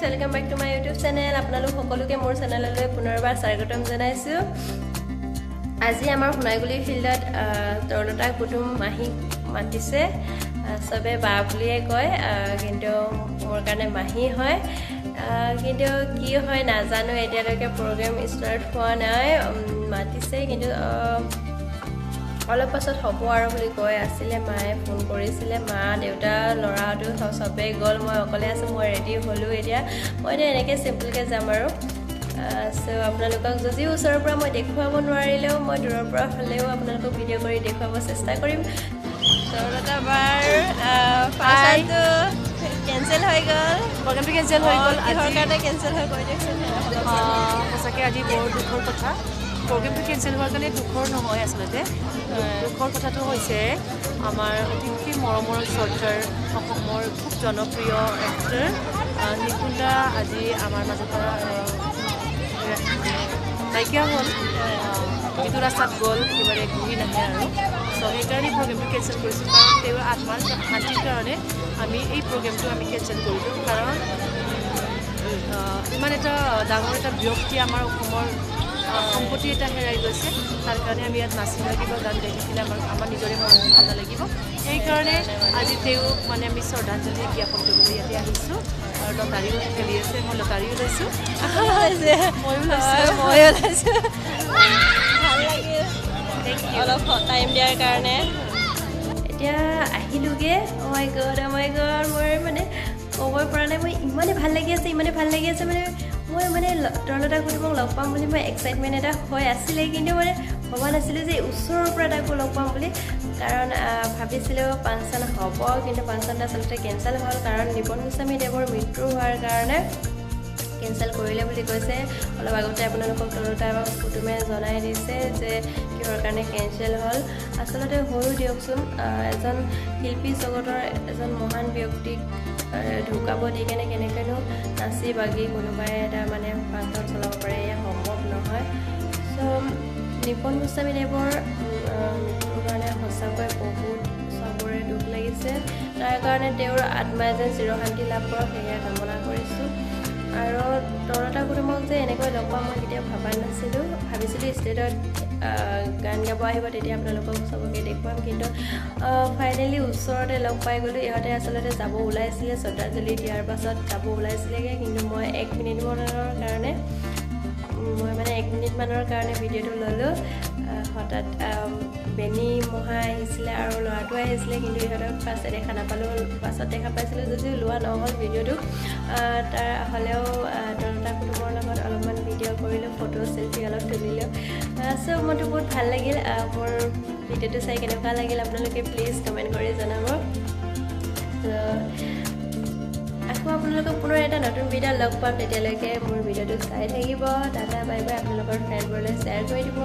welcome back to my YouTube channel. আপোনালোক সকলোকে মোৰ চেনেললৈ পুনৰবাৰ স্বাগতম জনাইছো। আজি আমাৰ সোণাইগুলি ফিল্ডত তৰুলতা কুটুম মাহী মাতিছে। সবে বা বুলিয়ে কয়, কিন্তু মোৰ কাৰণে মাহী হয়। কিন্তু কি হয় নাজানো, এতিয়ালৈকে প্ৰগ্ৰাম ষ্টাৰ্ট হোৱা নাই। মাতিছে কিন্তু অলপ পাছত হ'ব আৰু বুলি কৈ আছিলে। মায়ে ফোন কৰিছিলে, মা দেউতা ল'ৰাটো সবেই গ'ল, মই অকলে আছোঁ। মই ৰেডি হ'লোঁ এতিয়া। মই এতিয়া এনেকৈ চিম্পলকৈ যাম আৰু। চ' আপোনালোকক যদিও ওচৰৰ পৰা মই দেখুৱাব নোৱাৰিলেও, মই দূৰৰ পৰা হ'লেও আপোনালোকক ভিডিঅ' কৰি দেখুৱাব চেষ্টা কৰিম। তৰুলতা বাৰ ফাৰ্ষ্টটো কেঞ্চেল হৈ গ'ল, প্ৰগ্ৰামটো কেঞ্চেল হৈ গ'ল। কিহৰ কাৰণে কেঞ্চেল হৈ গ'ল দিয়কচোন। সঁচাকৈ আজি বৰ দুখৰ কথা। প্ৰগ্ৰেমটো কেঞ্চেল হোৱাৰ কাৰণে দুখৰ নহয় আচলতে। দুখৰ কথাটো হৈছে আমাৰ অতিথি মৰমৰ শ্ৰদ্ধাৰ অসমৰ খুব জনপ্ৰিয় এক্টৰ নিকুঞ্জা আজি আমাৰ মাজৰ পৰা নাইকিয়া হ'ল। যিটো ৰাস্তাত গ'ল একেবাৰে ঘূৰি নাহে আৰু। চ' সেইকাৰণে প্ৰগ্ৰেমটো কেঞ্চেল কৰিছোঁ, কাৰণ তেওঁৰ আত্মাৰ শান্তিৰ কাৰণে আমি এই প্ৰগ্ৰেমটো আমি কেঞ্চেল কৰিলোঁ। কাৰণ ইমান এটা ডাঙৰ এটা ব্যক্তি আমাৰ অসমৰ সম্পত্তি এটা হেৰাই গৈছে, তাৰ কাৰণে আমি ইয়াত নাচিব লাগিব, গান গাই থাকিলে আমাৰ নিজৰে মন ভাল নালাগিব। সেইকাৰণে আজি তেওঁক মানে আমি শ্ৰদ্ধাঞ্জলি জ্ঞাপন কৰিবলৈ ইয়াতে আহিছোঁ। আৰু লটাৰীও খেলি আছে, মই লটাৰীও লৈছোঁ, ময়ো লৈছোঁ। ভাল লাগিল, অলপ টাইম দিয়াৰ কাৰণে। এতিয়া আহিলোঁগৈ। মই গড মোৰ মানে ক'বই পৰা নাই, মই ইমানেই ভাল লাগি আছে মানে মই মানে তৰুলতা কুটুমক লগ পাম বুলি মই এক্সাইটমেণ্ট এটা হৈ আছিলে, কিন্তু মানে ভবা নাছিলোঁ যে ওচৰৰ পৰা তাকো লগ পাম বুলি। কাৰণ ভাবিছিলোঁ ফাংচন হ'ব, কিন্তু ফাংচনটো আচলতে কেঞ্চেল হ'ল, কাৰণ নিপন গোস্বামী দেৱৰ মৃত্যু হোৱাৰ কাৰণে কেঞ্চেল কৰিলে বুলি কৈছে। অলপ আগতে আপোনালোকক তৰুলতা কুটুমে জনাই দিছে যে কিহৰ কাৰণে কেঞ্চেল হ'ল। আচলতে সৰু দিয়কচোন, এজন শিল্পী জগতৰ এজন মহান ব্যক্তিক ঢুকাব দি কেনে কেনেকৈনো নাচি বাগি কোনোবাই এটা মানে ফাংচন চলাব পাৰে, এয়া সম্ভৱ নহয়। চ' নিপন গোস্বামী দেৱৰ মৃত্যুৰ কাৰণে সঁচাকৈ বহুত চবৰে দুখ লাগিছে। তাৰ কাৰণে তেওঁৰ আত্মাই যেন চিৰশান্তি লাভ কৰক, সেয়া কামনা কৰিছোঁ। আৰু তৰুলতা কুটুমক যে এনেকৈ লগ পাম মই কেতিয়াও ভবা নাছিলোঁ। ভাবিছিলোঁ ষ্টেজত গান গাব আহিব, তেতিয়া আপোনালোকক চবকে দেখুৱাম, কিন্তু ফাইনেলি ওচৰতে লগ পাই গ'লোঁ। ইহঁতে আচলতে যাব ওলাইছিলে, শ্ৰদ্ধাঞ্জলি দিয়াৰ পাছত যাব ওলাইছিলেগৈ, কিন্তু মই 1 মিনিটমানৰ কাৰণে ভিডিঅ'টো ল'লোঁ। হঠাৎ বেনী মহা আহিছিলে আৰু ল'ৰাটো আহিছিলে, কিন্তু ইহঁতক ফাৰ্ষ্টে দেখা নাপালোঁ, পাছত দেখা পাইছিলোঁ যদিও লোৱা নহ'ল ভিডিঅ'টো। তাৰ হ'লেও তৰুলতা কুটুমৰ লগত অলপমান ভিডিঅ' কৰিলোঁ, ফটো চেল্ফি অলপ তুলিলোঁ। চ' মনটো বহুত ভাল লাগিল। মোৰ ভিডিঅ'টো চাই কেনেকুৱা লাগিল আপোনালোকে প্লিজ কমেণ্ট কৰি জনাব। আকৌ আপোনালোকক পুনৰ এটা নতুন ভিডিঅ' লগ পাম, তেতিয়ালৈকে মোৰ ভিডিঅ'টো চাই থাকিব। Tata bye bye. আপোনালোকৰ ফ্ৰেণ্ডবোৰলৈ শ্বেয়াৰ কৰি দিব।